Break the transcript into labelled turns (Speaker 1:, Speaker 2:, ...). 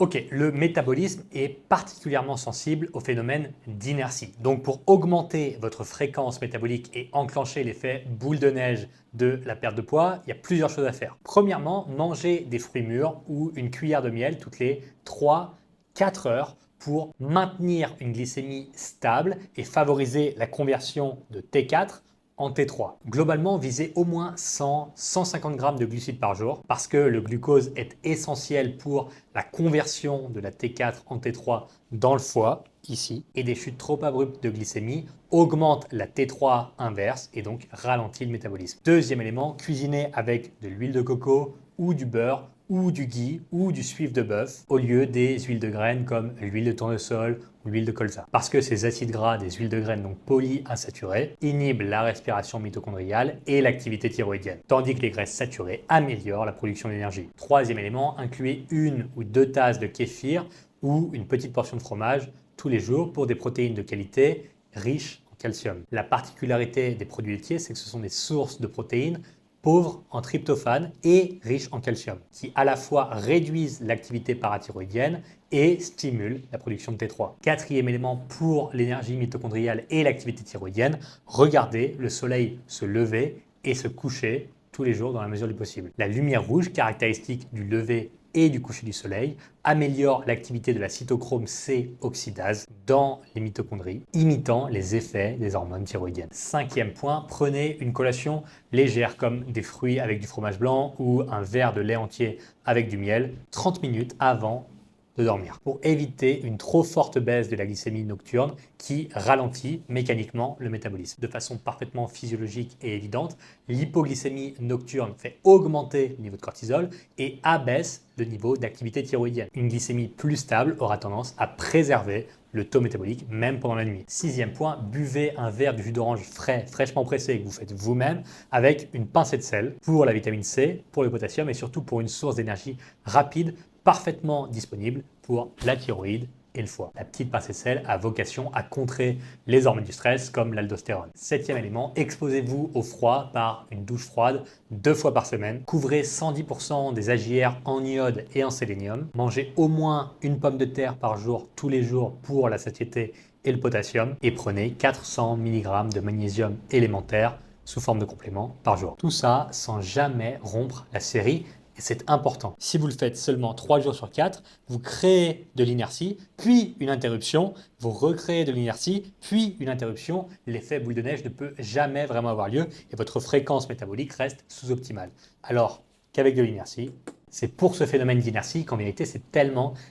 Speaker 1: Ok, le métabolisme est particulièrement sensible au phénomène d'inertie. Donc pour augmenter votre fréquence métabolique et enclencher l'effet boule de neige de la perte de poids, il y a plusieurs choses à faire. Premièrement, manger des fruits mûrs ou une cuillère de miel toutes les 3-4 heures pour maintenir une glycémie stable et favoriser la conversion de T4 en T3. Globalement, visez au moins 100-150 grammes de glucides par jour parce que le glucose est essentiel pour la conversion de la T4 en T3 dans le foie, ici, et des chutes trop abruptes de glycémie augmentent la T3 inverse et donc ralentit le métabolisme. Deuxième élément, cuisiner avec de l'huile de coco ou du beurre ou du ghee ou du suif de bœuf au lieu des huiles de graines comme l'huile de tournesol ou l'huile de colza. Parce que ces acides gras des huiles de graines donc polyinsaturés inhibent la respiration mitochondriale et l'activité thyroïdienne, tandis que les graisses saturées améliorent la production d'énergie. Troisième élément, incluez 1 ou 2 tasses de kéfir ou une petite portion de fromage tous les jours pour des protéines de qualité riches en calcium. La particularité des produits laitiers, c'est que ce sont des sources de protéines pauvres en tryptophane et riches en calcium, qui à la fois réduisent l'activité parathyroïdienne et stimulent la production de T3. Quatrième élément pour l'énergie mitochondriale et l'activité thyroïdienne, regardez le soleil se lever et se coucher tous les jours dans la mesure du possible. La lumière rouge, caractéristique du lever et du coucher du soleil, améliore l'activité de la cytochrome C oxydase dans les mitochondries, imitant les effets des hormones thyroïdiennes. Cinquième point, prenez une collation légère comme des fruits avec du fromage blanc ou un verre de lait entier avec du miel 30 minutes avant de dormir pour éviter une trop forte baisse de la glycémie nocturne qui ralentit mécaniquement le métabolisme. De façon parfaitement physiologique et évidente, l'hypoglycémie nocturne fait augmenter le niveau de cortisol et abaisse le niveau d'activité thyroïdienne. Une glycémie plus stable aura tendance à préserver le taux métabolique même pendant la nuit. Sixième point, buvez un verre de jus d'orange frais, fraîchement pressé que vous faites vous-même avec une pincée de sel pour la vitamine C, pour le potassium et surtout pour une source d'énergie rapide parfaitement disponible pour la thyroïde et le foie. La petite pincée de sel a vocation à contrer les hormones du stress comme l'aldostérone. Septième élément, exposez-vous au froid par une douche froide 2 fois par semaine. Couvrez 110% des AJR en iode et en sélénium. Mangez au moins une pomme de terre par jour tous les jours pour la satiété et le potassium. Et prenez 400 mg de magnésium élémentaire sous forme de complément par jour. Tout ça sans jamais rompre la série. Et c'est important. Si vous le faites seulement 3 jours sur 4, vous créez de l'inertie, puis une interruption, vous recréez de l'inertie, puis une interruption. L'effet boule de neige ne peut jamais vraiment avoir lieu et votre fréquence métabolique reste sous-optimale. Alors qu'avec de l'inertie, c'est pour ce phénomène d'inertie qu'en vérité c'est tellement